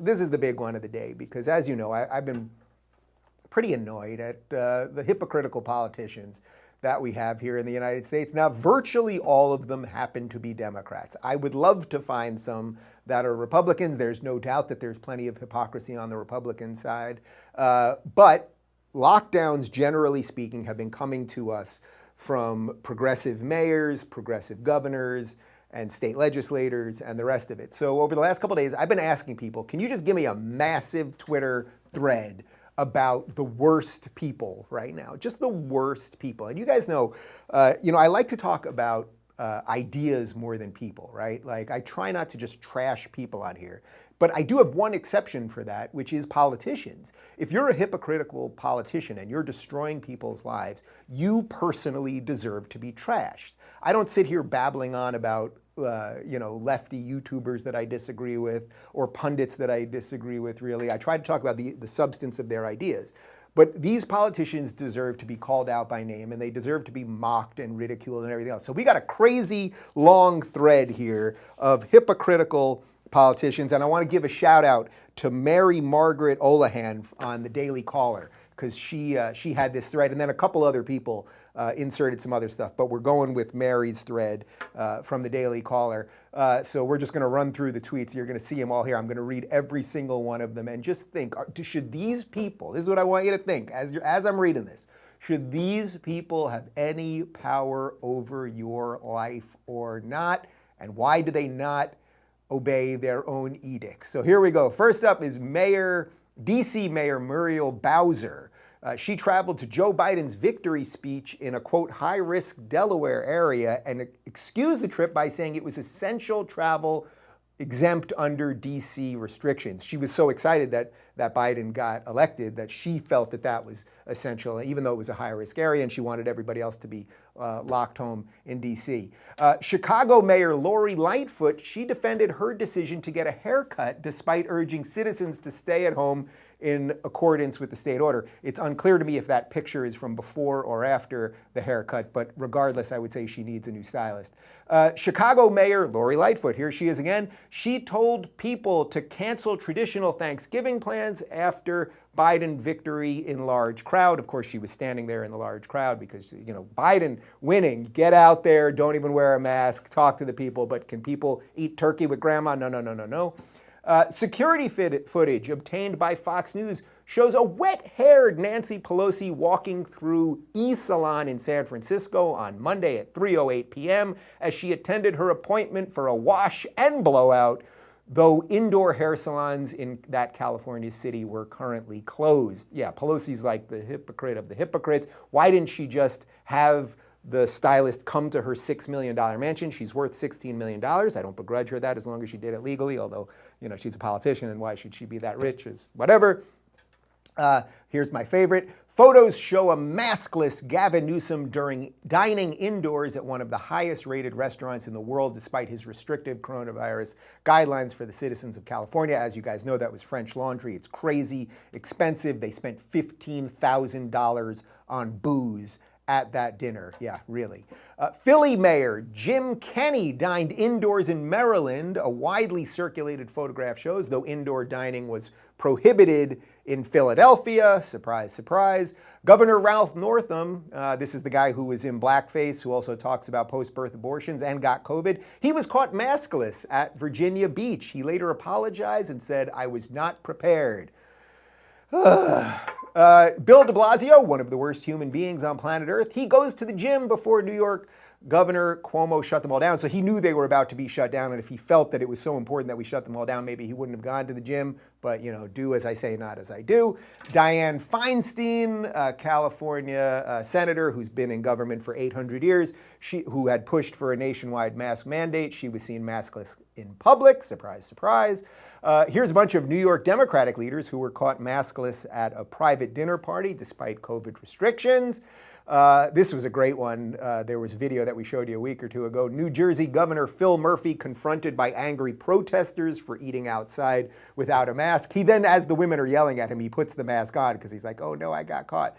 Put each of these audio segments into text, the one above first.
This is the big one of the day because, as you know, I've been pretty annoyed at the hypocritical politicians that we have here in the United States. Now, virtually all of them happen to be Democrats. I would love to find some that are Republicans. There's no doubt that there's plenty of hypocrisy on the Republican side. But lockdowns, generally speaking, have been coming to us from progressive mayors, progressive governors, and state legislators, and the rest of it. So over the last couple of days, I've been asking people, can you just give me a massive Twitter thread about the worst people right now? Just the worst people. And you guys know, I like to talk about ideas more than people, right? Like, I try not to just trash people on here. But I do have one exception for that, which is politicians. If you're a hypocritical politician and you're destroying people's lives, you personally deserve to be trashed. I don't sit here babbling on about lefty YouTubers that I disagree with or pundits that I disagree with, really. I try to talk about the substance of their ideas. But these politicians deserve to be called out by name, and they deserve to be mocked and ridiculed and everything else. So we got a crazy long thread here of hypocritical politicians, and I want to give a shout out to Mary Margaret Olahan on the Daily Caller, because she had this thread, and then a couple other people inserted some other stuff, but we're going with Mary's thread from the Daily Caller. So we're just going to run through the tweets. You're going to see them all here. I'm going to read every single one of them, and just think, should these people, this is what I want you to think as I'm reading this, should these people have any power over your life or not, and why do they not obey their own edicts? So here we go. First up is DC Mayor Muriel Bowser. She traveled to Joe Biden's victory speech in a, quote, high-risk Delaware area and excused the trip by saying it was essential travel exempt under DC restrictions. She was so excited that Biden got elected that she felt that was essential, even though it was a high-risk area, and she wanted everybody else to be locked home in DC. Chicago Mayor Lori Lightfoot, she defended her decision to get a haircut despite urging citizens to stay at home in accordance with the state order. It's unclear to me if that picture is from before or after the haircut, but regardless, I would say she needs a new stylist. Chicago Mayor Lori Lightfoot, here she is again. She told people to cancel traditional Thanksgiving plans after Biden victory in large crowd. Of course, she was standing there in the large crowd because, Biden winning, get out there, don't even wear a mask, talk to the people, but can people eat turkey with grandma? No. Security footage obtained by Fox News shows a wet-haired Nancy Pelosi walking through E-Salon in San Francisco on Monday at 3:08 p.m. as she attended her appointment for a wash and blowout, though indoor hair salons in that California city were currently closed. Yeah, Pelosi's like the hypocrite of the hypocrites. Why didn't she just have the stylist come to her $6 million mansion? She's worth $16 million. I don't begrudge her that as long as she did it legally, although, she's a politician and why should she be that rich is whatever. Here's my favorite. Photos show a maskless Gavin Newsom dining indoors at one of the highest rated restaurants in the world despite his restrictive coronavirus guidelines for the citizens of California. As you guys know, that was French Laundry. It's crazy expensive. They spent $15,000 on booze at that dinner. Yeah, really. Philly Mayor Jim Kenney dined indoors in Maryland. A widely circulated photograph shows, though indoor dining was prohibited in Philadelphia. Surprise, surprise. Governor Ralph Northam, this is the guy who was in blackface, who also talks about post-birth abortions and got COVID. He was caught maskless at Virginia Beach. He later apologized and said, "I was not prepared." Bill de Blasio, one of the worst human beings on planet Earth, he goes to the gym before New York Governor Cuomo shut them all down. So he knew they were about to be shut down, and if he felt that it was so important that we shut them all down, maybe he wouldn't have gone to the gym. But, do as I say, not as I do. Dianne Feinstein, California senator who's been in government for 800 years, who had pushed for a nationwide mask mandate. She was seen maskless in public. Surprise, surprise. Here's a bunch of New York Democratic leaders who were caught maskless at a private dinner party despite COVID restrictions. This was a great one. There was a video that we showed you a week or two ago. New Jersey Governor Phil Murphy confronted by angry protesters for eating outside without a mask. He then, as the women are yelling at him, he puts the mask on because he's like, oh no, I got caught.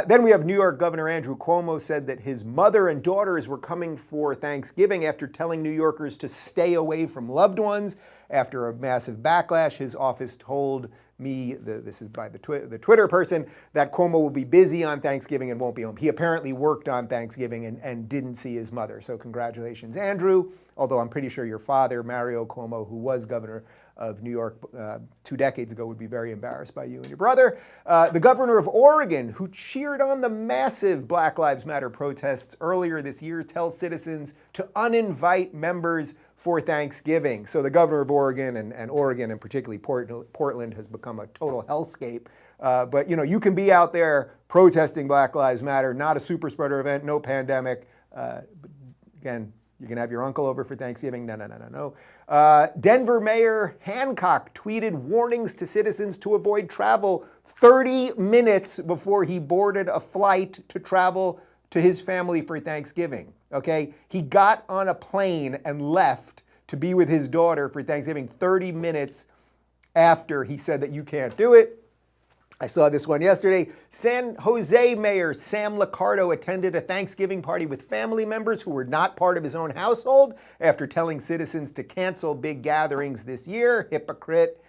Then we have New York Governor Andrew Cuomo said that his mother and daughters were coming for Thanksgiving after telling New Yorkers to stay away from loved ones. after a massive backlash. His office told me, this is by the Twitter person, that Cuomo will be busy on Thanksgiving and won't be home. He apparently worked on Thanksgiving and didn't see his mother. So congratulations, Andrew. Although I'm pretty sure your father, Mario Cuomo, who was governor of New York 2 decades ago, would be very embarrassed by you and your brother. The governor of Oregon, who cheered on the massive Black Lives Matter protests earlier this year, tells citizens to uninvite members for Thanksgiving. So the governor of Oregon, and Oregon and particularly Portland has become a total hellscape. But you can be out there protesting Black Lives Matter, not a super spreader event, no pandemic. Again, you can have your uncle over for Thanksgiving. No. Denver Mayor Hancock tweeted warnings to citizens to avoid travel 30 minutes before he boarded a flight to travel to his family for Thanksgiving. Okay? He got on a plane and left to be with his daughter for Thanksgiving 30 minutes after he said that you can't do it. I saw this one yesterday. San Jose Mayor Sam Liccardo attended a Thanksgiving party with family members who were not part of his own household after telling citizens to cancel big gatherings this year. Hypocrite.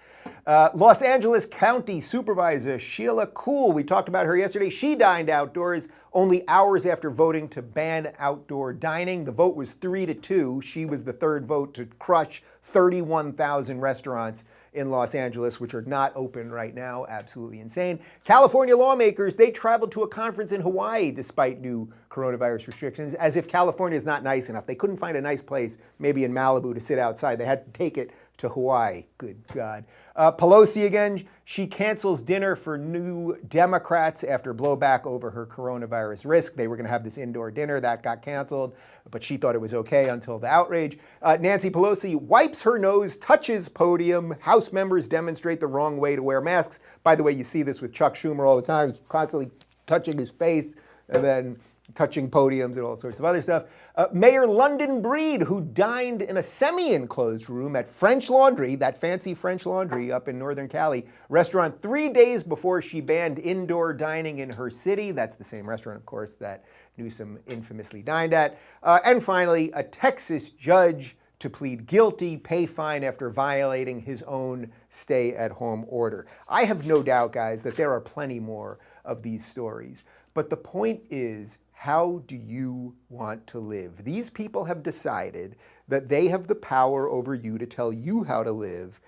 Los Angeles County Supervisor Sheila Kuhl, we talked about her yesterday. She dined outdoors only hours after voting to ban outdoor dining. The vote was 3-2. She was the third vote to crush 31,000 restaurants in Los Angeles, which are not open right now. Absolutely insane. California lawmakers, they traveled to a conference in Hawaii despite new coronavirus restrictions, as if California is not nice enough. They couldn't find a nice place, maybe in Malibu, to sit outside. They had to take it to Hawaii. Good God. Pelosi again, she cancels dinner for New Democrats after blowback over her coronavirus risk. They were going to have this indoor dinner. That got canceled, but she thought it was okay until the outrage. Nancy Pelosi wipes her nose, touches podium. House members demonstrate the wrong way to wear masks. By the way, you see this with Chuck Schumer all the time, constantly touching his face and then touching podiums and all sorts of other stuff. Mayor London Breed, who dined in a semi-enclosed room at French Laundry, that fancy French Laundry up in Northern Cali restaurant, 3 days before she banned indoor dining in her city. That's the same restaurant, of course, that Newsom infamously dined at. And finally, a Texas judge to plead guilty, pay fine after violating his own stay-at-home order. I have no doubt, guys, that there are plenty more of these stories. But the point is, how do you want to live? These people have decided that they have the power over you to tell you how to live.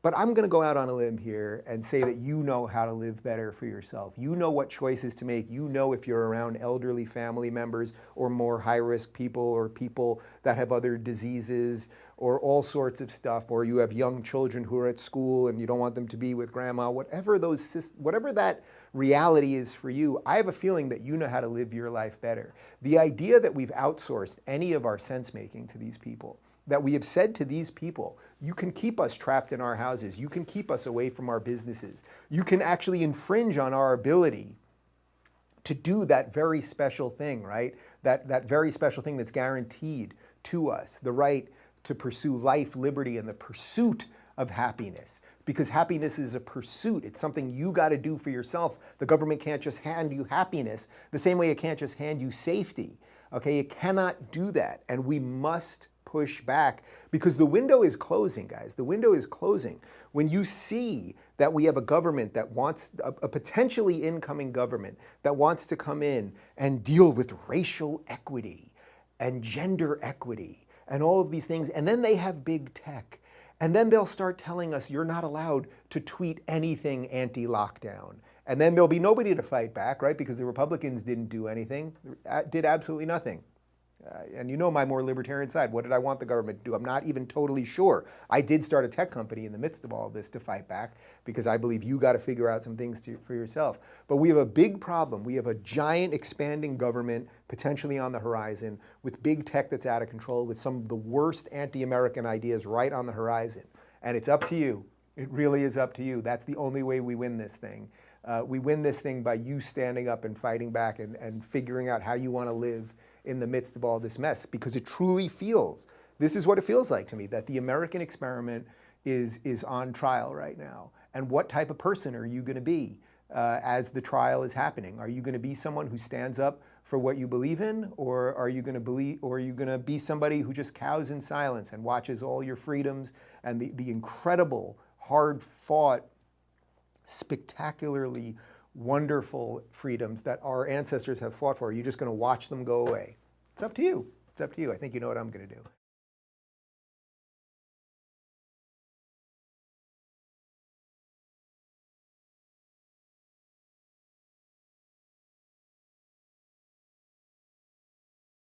But I'm going to go out on a limb here and say that you know how to live better for yourself. You know what choices to make. You know if you're around elderly family members or more high-risk people or people that have other diseases or all sorts of stuff, or you have young children who are at school and you don't want them to be with grandma, whatever that reality is for you, I have a feeling that you know how to live your life better. The idea that we've outsourced any of our sense-making to these people, that we have said to these people, you can keep us trapped in our houses, you can keep us away from our businesses, you can actually infringe on our ability to do that very special thing, right? That very special thing that's guaranteed to us, the right to pursue life, liberty, and the pursuit of happiness. Because happiness is a pursuit. It's something you got to do for yourself. The government can't just hand you happiness the same way it can't just hand you safety. Okay, it cannot do that. And we must push back because the window is closing, guys. The window is closing. When you see that we have a government that wants, a potentially incoming government that wants to come in and deal with racial equity and gender equity and all of these things, and then they have big tech. And then they'll start telling us you're not allowed to tweet anything anti-lockdown. And then there'll be nobody to fight back, right? Because the Republicans didn't do anything, did absolutely nothing. And you know my more libertarian side. What did I want the government to do? I'm not even totally sure. I did start a tech company in the midst of all of this to fight back because I believe you got to figure out some things for yourself. But we have a big problem. We have a giant expanding government potentially on the horizon with big tech that's out of control, with some of the worst anti-American ideas right on the horizon. And it's up to you. It really is up to you. That's the only way we win this thing. We win this thing by you standing up and fighting back and figuring out how you want to live in the midst of all this mess, because it truly feels, this is what it feels like to me, that the American experiment is on trial right now. And what type of person are you going to be as the trial is happening? Are you going to be someone who stands up for what you believe in, or are you going to be somebody who just cows in silence and watches all your freedoms and the incredible, hard-fought, spectacularly wonderful freedoms that our ancestors have fought for? Are you just going to watch them go away? It's up to you. It's up to you. I think you know what I'm going to do.